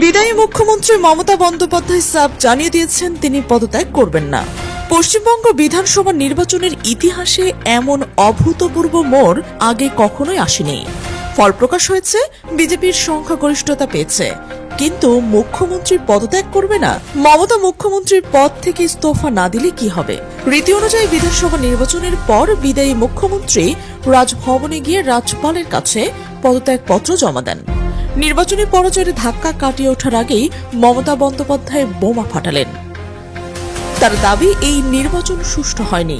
বিদায়ী মুখ্যমন্ত্রী মমতা বন্দ্যোপাধ্যায় সাফ জানিয়ে দিয়েছেন তিনি পদত্যাগ করবেন না। পশ্চিমবঙ্গ বিধানসভা নির্বাচনের ইতিহাসে এমন অভূতপূর্ব মোড় আগে কখনোই আসেনি। ফল প্রকাশ হয়েছে, বিজেপির সংখ্যাগরিষ্ঠতা পেয়েছে, কিন্তু মুখ্যমন্ত্রী পদত্যাগ করবে না। মমতা মুখ্যমন্ত্রীর পদ থেকে ইস্তফা না দিলে কি হবে? রীতি অনুযায়ী বিধানসভা নির্বাচনের পর বিদায়ী মুখ্যমন্ত্রী রাজভবনে গিয়ে রাজ্যপালের কাছে পদত্যাগপত্র জমা দেন। নির্বাচনী পরাজয়ের ধাক্কা কাটিয়ে ওঠার আগেই মমতা বন্দ্যোপাধ্যায় বোমা ফাটালেন। তার দাবি, এই নির্বাচন সুষ্ঠু হয়নি,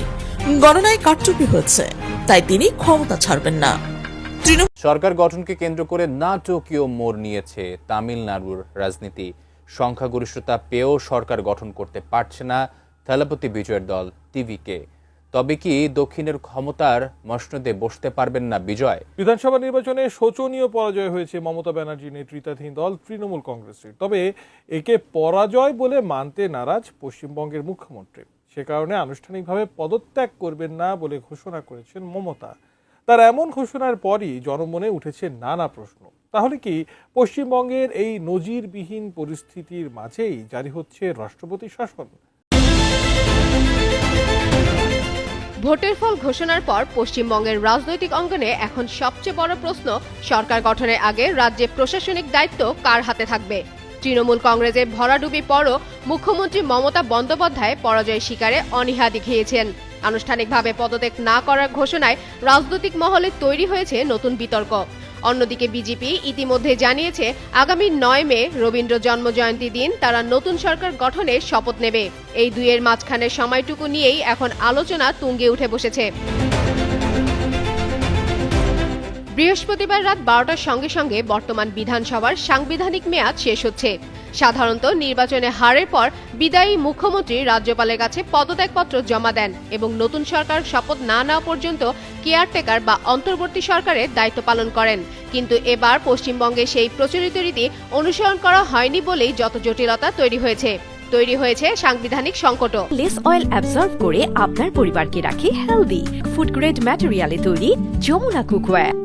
গণনায় কারচুপি হয়েছে, তাই তিনি ক্ষমতা ছাড়বেন না। সরকার গঠনকে কেন্দ্র করে নাটকীয় মোড় নিয়েছে তামিলনাড়ুর রাজনীতি। সংখ্যাগরিষ্ঠতা পেয়েও সরকার গঠন করতে পারছে না থলপতি বিজয়ের দল টিভিকে। তবে কি দক্ষিণের ক্ষমতার মসনদে বসতে পারবেন না বিজয়? বিধানসভা নির্বাচনে শোচনীয় পরাজয় হয়েছে মমতা ব্যানার্জি নেতৃত্বাধীন দল তৃণমূল কংগ্রেসের। তবে একে পরাজয় বলে মানতে নারাজ পশ্চিমবঙ্গের মুখ্যমন্ত্রী। সে কারণে আনুষ্ঠানিকভাবে পদত্যাগ করবেন না বলে ঘোষণা করেছেন মমতা। তার এমন ঘোষণার পরই জনমনে উঠেছে নানা প্রশ্ন। তাহলে কি পশ্চিমবঙ্গের এই নজিরবিহীন পরিস্থিতির মাঝেই জারি হচ্ছে রাষ্ট্রপতি শাসন? ভোটের ফল ঘোষণার পর পশ্চিমবঙ্গের রাজনৈতিক অঙ্গনে এখন সবচেয়ে বড় প্রশ্ন, সরকার গঠনের আগে রাজ্যে প্রশাসনিক দায়িত্ব কার হাতে থাকবে। তৃণমূল কংগ্রেসের ভরাডুবি পরও মুখ্যমন্ত্রী মমতা বন্দ্যোপাধ্যায় পরাজয় স্বীকারে অনীহা দেখিয়েছেন। আনুষ্ঠানিকভাবে পদত্যাগ না করার ঘোষণায় রাজনৈতিক মহলে তৈরি হয়েছে নতুন বিতর্ক। অন্যদিকে বিজেপি ইতিমধ্যে জানিয়েছে আগামী 9 মে রবীন্দ্র জন্মজয়ন্তী দিন তারা নতুন সরকার গঠনের শপথ নেবে। এই দুইয়ের মাঝখানের সময়টুকু নিয়েই এখন আলোচনা তুঙ্গে উঠে বসেছে। বৃহস্পতিবার রাত 12টার সঙ্গে সঙ্গে বর্তমান বিধানসভার সাংবিধানিক মেয়াদ শেষ হচ্ছে। সাধারণত নির্বাচনে হারের পর বিদায়ী মুখ্যমন্ত্রী রাজ্যপালের কাছে পদত্যাগপত্র জমা দেন এবং নতুন সরকার শপথ না নেওয়া পর্যন্ত কেয়ারটেকার বা অন্তর্বর্তী সরকারের দায়িত্ব পালন করেন। কিন্তু এবার পশ্চিমবঙ্গে সেই প্রচলিত রীতি অনুসরণ করা হয়নি বলেই যত জটিলতা তৈরি হয়েছে সাংবিধানিক সংকটও। লেস অয়েল অ্যাবজর্ব করে আপনার পরিবারকে রাখে হেলদি। ফুড গ্রেড ম্যাটেরিয়ালে তৈরি যমুনা কুকওয়্যার।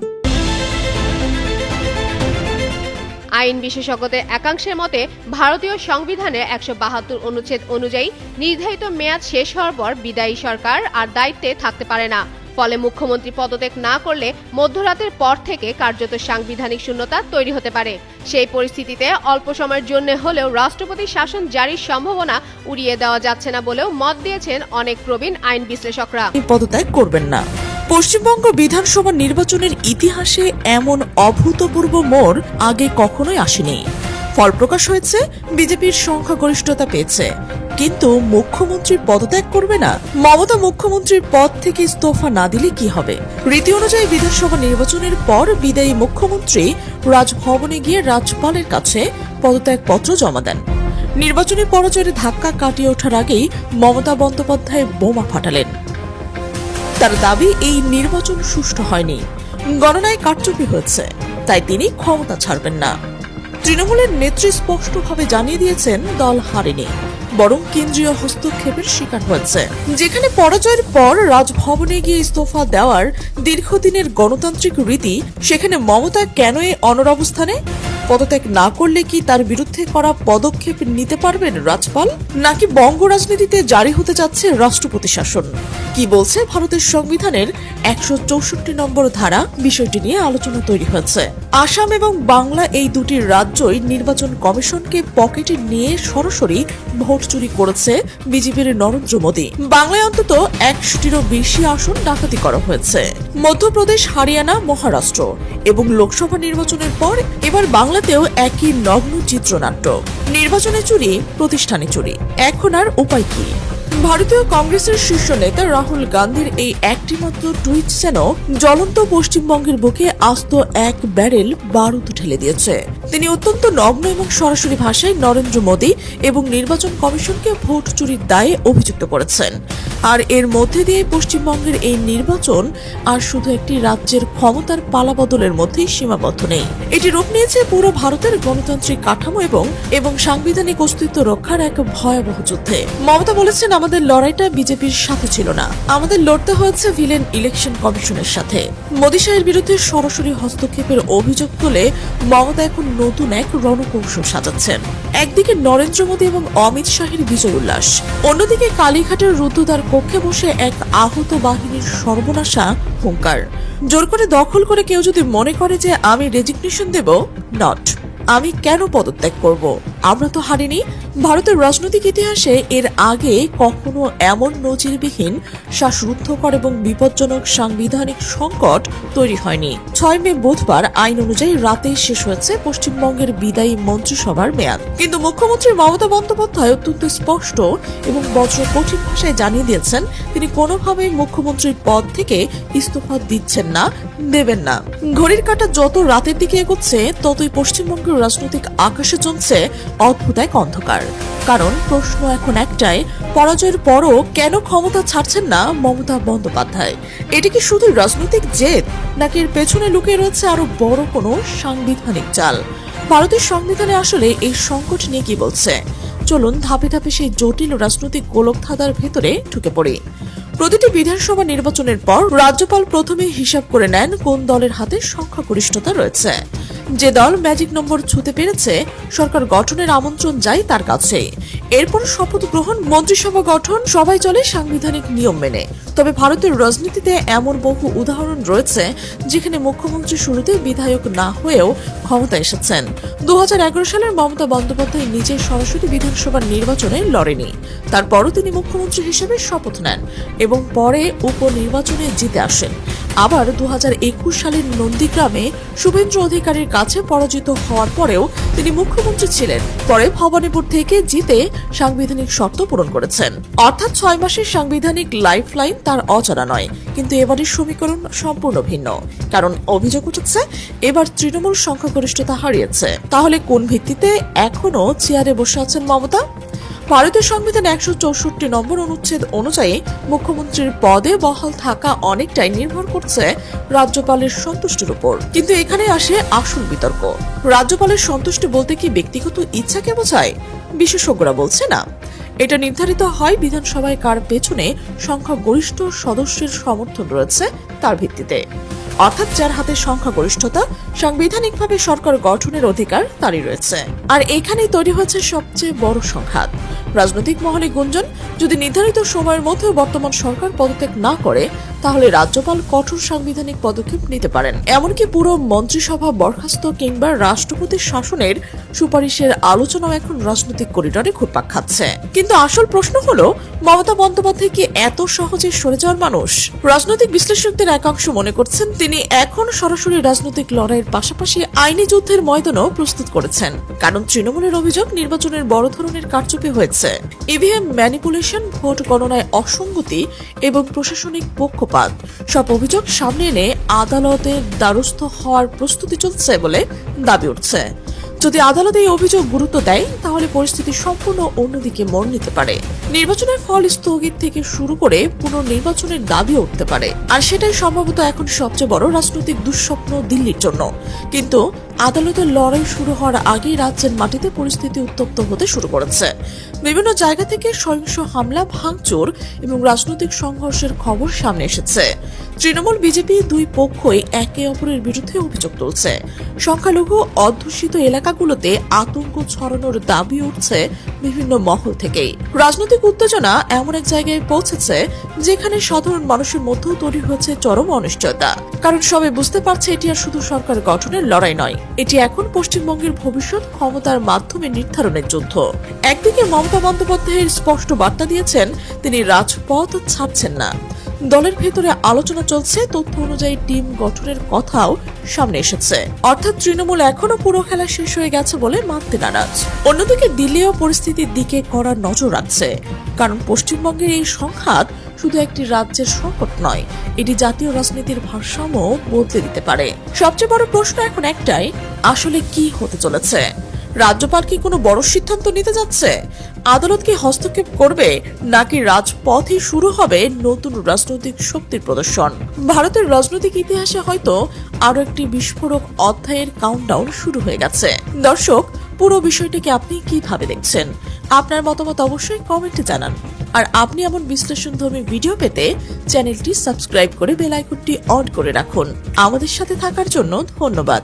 আইন বিশেষজ্ঞদের একাংশের মতে ভারতীয় সংবিধানের 172 অনুচ্ছেদ অনুযায়ী নির্ধারিত মেয়াদ শেষ হওয়ার পর বিদায়ী সরকার আর দায়িত্বে থাকতে পারে না। ফলে মুখ্যমন্ত্রী পদত্যাগ না করলে মধ্যরাতের পর থেকে কার্যত সাংবিধানিক শূন্যতা তৈরি হতে পারে। সেই পরিস্থিতিতে অল্প সময়ের জন্য হলেও রাষ্ট্রপতি শাসন জারির সম্ভাবনা উড়িয়ে দেওয়া যাচ্ছে না বলেও মত দিয়েছেন অনেক প্রবীণ আইন বিশ্লেষকরা। পদত্যাগ করবেন না। পশ্চিমবঙ্গ বিধানসভা নির্বাচনের ইতিহাসে এমন অভূতপূর্ব মোড় আগে কখনোই আসেনি। ফল প্রকাশ হয়েছে, বিজেপির সংখ্যাগরিষ্ঠতা পেয়েছে, কিন্তু মুখ্যমন্ত্রী পদত্যাগ করবে না। মমতা মুখ্যমন্ত্রীর পদ থেকে ইস্তফা না দিলে কি হবে? রীতি অনুযায়ী বিধানসভা নির্বাচনের পর বিদায়ী মুখ্যমন্ত্রী রাজভবনে গিয়ে রাজ্যপালের কাছে পদত্যাগপত্র জমা দেন। নির্বাচনী পরাজয়ের ধাক্কা কাটিয়ে ওঠার আগেই মমতা বন্দ্যোপাধ্যায় বোমা ফাটালেন। তার দাবি, এই নির্বাচন সুষ্ঠু হয়নি, গণনায় কারচুপি হয়েছে, তাই তিনি ক্ষমতা ছাড়বেন না। তৃণমূলের নেত্রী স্পষ্টভাবে জানিয়ে দিয়েছেন দল হারেনি, বরং কেন্দ্রীয় হস্তক্ষেপের শিকার হয়েছে। যেখানে পরাজয়ের পর রাজভবনে গিয়ে ইস্তফা দেওয়ার দীর্ঘদিনের গণতান্ত্রিক রীতি, সেখানে মমতা কেন এই অনড়াবস্থানে? পদত্যাগ না করলে কি তার বিরুদ্ধে করা পদক্ষেপ নিতে পারবেন রাজ্যপাল? নাকি বঙ্গ রাজনীতিতে জারি হতে যাচ্ছে রাষ্ট্রপতি শাসন? কি বলছে ভারতের সংবিধানের 164 নম্বর ধারা? বিষয়টি নিয়ে আলোচনা তৈরি হয়েছে। আসাম এবং বাংলা এই দুটি রাজ্যই নির্বাচন কমিশনকে পকেটে নিয়ে সরাসরি ভোট চুরি করেছে বিজেপির নরেন্দ্র মোদী। বাংলায় অন্তত 100টিরও বেশি আসন ডাকাতি করা হয়েছে। মধ্যপ্রদেশ, হারিয়ানা, মহারাষ্ট্র এবং লোকসভা নির্বাচনের পর এবার বাংলাতেও একই নগ্ন চিত্রনাট্য। নির্বাচনে চুরি, প্রতিষ্ঠানে চুরি। এখন আর উপায় কি? ভারতীয় কংগ্রেসের শীর্ষ নেতা রাহুল গান্ধীর এই একটি মাত্র টুইট যেন জ্বলন্ত পশ্চিমবঙ্গের বুকে আস্ত এক ব্যারেল বারুদ ঢেলে দিয়েছে। তিনি অত্যন্ত নগ্ন এবং সরাসরি ভাষায় নরেন্দ্র মোদী এবং নির্বাচন কমিশনকে ভোট চুরির দায়ে অভিযুক্ত করেছেন। আর এর মধ্যে দিয়ে পশ্চিমবঙ্গের এই নির্বাচন আর শুধু একটি রাজ্যের ক্ষমতার পালাবদলের মধ্যেই সীমাবদ্ধ নেই। এটি রূপ নিয়েছে পুরো ভারতের গণতান্ত্রিক কাঠামো এবং সাংবিধানিক অস্তিত্ব রক্ষার এক ভয়াবহ যুদ্ধে। মমতা বলেছেন, আমাদের লড়াইটা বিজেপির সাথে ছিল না, আমাদের লড়তে হয়েছে ভিলেন ইলেকশন কমিশনের সাথে। মোদি শাহের বিরুদ্ধে সরাসরি হস্তক্ষেপের অভিযোগ তুলে মমতা এখন নতুন এক রণকৌশল সাজাচ্ছেন। একদিকে নরেন্দ্র মোদী এবং অমিত শাহের বিজয় উল্লাস, অন্যদিকে কালীঘাটের রুদ্ধদ্বার কক্ষে বসে এক আহত বাহিনীর সর্বনাশা হুঙ্কার। জোর করে দখল করে কেউ যদি মনে করে যে আমি রেজিগনেশন দেব, নট, আমি কেন পদত্যাগ করব? আমরা তো হারিনি। ভারতের রাজনৈতিক ইতিহাসে এর আগে কখনো এমন নজিরবিহীন শ্বাসরুদ্ধকর এবং বিপজ্জনক সাংবিধানিক সংকট তৈরি হয়নি। 6 মে বুধবার আইন অনুযায়ী রাতেই শেষ হয়েছে পশ্চিমবঙ্গের বিদায়ী মন্ত্রিসভার মেয়াদ। কিন্তু মুখ্যমন্ত্রী মমতা বন্দ্যোপাধ্যায় অত্যন্ত স্পষ্ট এবং বজ্র কঠিন ভাষায় জানিয়ে দিয়েছেন তিনি কোনোভাবেই মুখ্যমন্ত্রীর পদ থেকে ইস্তফা দিচ্ছেন না, দেবেন না। ঘড়ির কাঁটা যত রাতের দিকে এগোচ্ছে ততই পশ্চিমবঙ্গের রাজনৈতিক আকাশে জমছে অদ্ভুত এক অন্ধকার। কারণ প্রশ্ন এখন একটাই, পরাজয়ের পরও কেন ক্ষমতা ছাড়ছেন না মমতা বন্দ্যোপাধ্যায়? এটা কি শুধু রাজনৈতিক জেদ, নাকি এর পেছনে লুকিয়ে রয়েছে আরো বড় কোনো সাংবিধানিক চাল? ভারতের সংবিধানে আসলে এই সংকট নিয়ে কি বলছে? চলুন ধাপে ধাপে সেই জটিল রাজনৈতিক গোলকধাঁধার ভেতরে ঢুকে পড়ি। প্রতিটি বিধানসভা নির্বাচনের পর রাজ্যপাল প্রথমে হিসাব করে নেন কোন দলের হাতে সংখ্যাগরিষ্ঠতা রয়েছে। যে দল ম্যাজিক নম্বর ছুঁতে পেরেছে সরকার গঠনের আমন্ত্রণ যায় তার কাছে। এরপর শপথ গ্রহণ, মন্ত্রিসভা গঠন, সবাই চলে সাংবিধানিক নিয়ম মেনে। তবে ভারতের রাজনীতিতে এমন বহু উদাহরণ রয়েছে যেখানে মুখ্যমন্ত্রী শুরুতে বিধায়ক না হয়েও ক্ষমতা এসেছেন। 2011 সালের মমতা বন্দ্যোপাধ্যায় নিজে সরাসরি বিধানসভার নির্বাচনে লড়েনি, তারপরও তিনি মুখ্যমন্ত্রী হিসেবে শপথ নেন এবং পরে উপনির্বাচনে জিতে আসেন। আবার 2021 সালের নন্দীগ্রামে শুভেন্দু অধিকারীর কাছে পরাজিত হওয়ার পরেও তিনি মুখ্যমন্ত্রী ছিলেন। পরে ভবানীপুর থেকে জিতে সাংবিধানিক শর্ত পূরণ করেছেন। অর্থাৎ 6 মাসের সাংবিধানিক লাইফলাইন তার অজানা নয়। কিন্তু এবারের সমীকরণ সম্পূর্ণ ভিন্ন, কারণ অভিযোগ উঠেছে এবার তৃণমূল সংখ্যাগরিষ্ঠতা হারিয়েছে। তাহলে কোন ভিত্তিতে এখনো চেয়ারে বসে আছেন মমতা? ভারতীয় সংবিধান 164 নম্বর অনুচ্ছেদ অনুযায়ী মুখ্যমন্ত্রীর পদে বহাল থাকা অনেকটাই নির্ভর করছে রাজ্যপালের সন্তুষ্টির উপর। কিন্তু এখানে আসে আসল বিতর্ক। রাজ্যপালের সন্তুষ্টি বলতে কি ব্যক্তিগত ইচ্ছাকে বোঝায়? বিশেষজ্ঞরা বলছে না। এটা নির্ধারিত হয় বিধানসভায় কার পেছনে সংখ্যাগরিষ্ঠ সদস্যের সমর্থন রয়েছে তার ভিত্তিতে। অর্থাৎ যার হাতে সংখ্যাগরিষ্ঠতা, সাংবিধানিকভাবে সরকার গঠনের অধিকার তারই রয়েছে। আর এখানেই তৈরি হয়েছে সবচেয়ে বড় সংঘাত। রাজনৈতিক মহলে গুঞ্জন, যদি নির্ধারিত সময়ের মধ্যে বর্তমান সরকার পদত্যাগ না করে তাহলে রাজ্যপাল কঠোর সাংবিধানিক পদক্ষেপ নিতে পারেন। এমনকি পুরো মন্ত্রিসভা বরখাস্ত কিংবা রাষ্ট্রপতির শাসনের সুপারিশের আলোচনাও এখন রাজনৈতিক করিডরে ঘুরপাক খাচ্ছে। কিন্তু আসল প্রশ্ন হলো, মমতা বন্দ্যোপাধ্যায় কি এত সহজে সরে যাওয়ার মানুষ? রাজনৈতিক বিশ্লেষকদের একাংশ মনে করছেন তিনি এখন সরাসরি রাজনৈতিক লড়াইয়ের পাশাপাশি আইনি যুদ্ধের ময়দানও প্রস্তুত করেছেন। কারণ তৃণমূলের অভিযোগ নির্বাচনের বড় ধরনের কারচুপি হয়েছে, ইভিএম ম্যানিপুলেশন, ভোট গণনায় অসঙ্গতি এবং প্রশাসনিক পক্ষপাত। সব অভিযোগ সামনে এনে আদালতের দ্বারস্থ হওয়ার প্রস্তুতি চলছে বলে দাবি উঠছে। যদি আদালত এই অভিযোগ গুরুত্ব দেয় তাহলে পরিস্থিতি সম্পূর্ণ অন্যদিকে মোড় নিতে পারে। নির্বাচনের ফল স্থগিত থেকে শুরু করে পুনর্নির্বাচনের দাবিও উঠতে পারে। আর সেটাই সম্ভবত এখন সবচেয়ে বড় রাজনৈতিক দুঃস্বপ্ন দিল্লির জন্য। কিন্তু আদালতের লড়াই শুরু হওয়ার আগেই রাজ্যের মাটিতে পরিস্থিতি উত্তপ্ত হতে শুরু করেছে। বিভিন্ন জায়গা থেকে সহিংস হামলা, ভাঙচুর এবং রাজনৈতিক সংঘর্ষের খবর সামনে এসেছে। তৃণমূল, বিজেপি দুই পক্ষই একে অপরের বিরুদ্ধে অভিযোগ তুলছে। সংখ্যালঘু অধ্যুষিত এলাকাগুলোতে আতঙ্ক ছড়ানোর দাবি উঠছে বিভিন্ন মহল থেকেই। রাজনৈতিক উত্তেজনা এমন এক জায়গায় পৌঁছেছে যেখানে সাধারণ মানুষের মধ্যেও তৈরি হয়েছে চরম অনিশ্চয়তা। কারণ সবাই বুঝতে পারছে এটি আর শুধু সরকার গঠনের লড়াই নয়, এটি এখন পশ্চিমবঙ্গের ভবিষ্যৎ ক্ষমতার মাধ্যমে নির্ধারণের যুদ্ধ। একদিকে মমতা বন্দ্যোপাধ্যায়ের স্পষ্ট বার্তা দিয়েছেন তিনি রাজপথ ছাড়ছেন না। দলের ভেতরে আলোচনা চলছে, তথ্য অনুযায়ী টিম গঠনের কথাও সামনে এসেছে। অর্থাৎ তৃণমূল এখনো পুরো খেলা শেষ হয়ে গেছে বলে মানতে নারাজ। অন্যদিকে দিল্লিও পরিস্থিতির দিকে কড়া নজর রাখছে, কারণ পশ্চিমবঙ্গের এই সংঘাত শুধু একটি রাজ্যের সংকট নয়, এটি জাতীয় রাজনীতির ভারসাম্য বদলে দিতে পারে। সবচেয়ে বড় প্রশ্ন এখন একটাই, আসলে কি হতে চলেছে? রাজ্যপাল কি কোনো বড় সিদ্ধান্ত নিতে যাচ্ছে? আদালত কি হস্তক্ষেপ করবে, নাকি রাজপথে শুরু হবে নতুন রাজনৈতিক শক্তির প্রদর্শন? ভারতের রাজনৈতিক ইতিহাসে হয়তো আরো একটি বিস্ফোরক অধ্যায়ের কাউন্টডাউন শুরু হয়ে গেছে। দর্শক, পুরো বিষয়টিকে আপনি কিভাবে দেখছেন? আপনার মতামত অবশ্যই কমেন্টে জানান। আর আপনি এমন বিশ্লেষণধর্মী ভিডিও পেতে চ্যানেলটি সাবস্ক্রাইব করে বেল আইকনটি অন করে রাখুন। আমাদের সাথে থাকার জন্য ধন্যবাদ।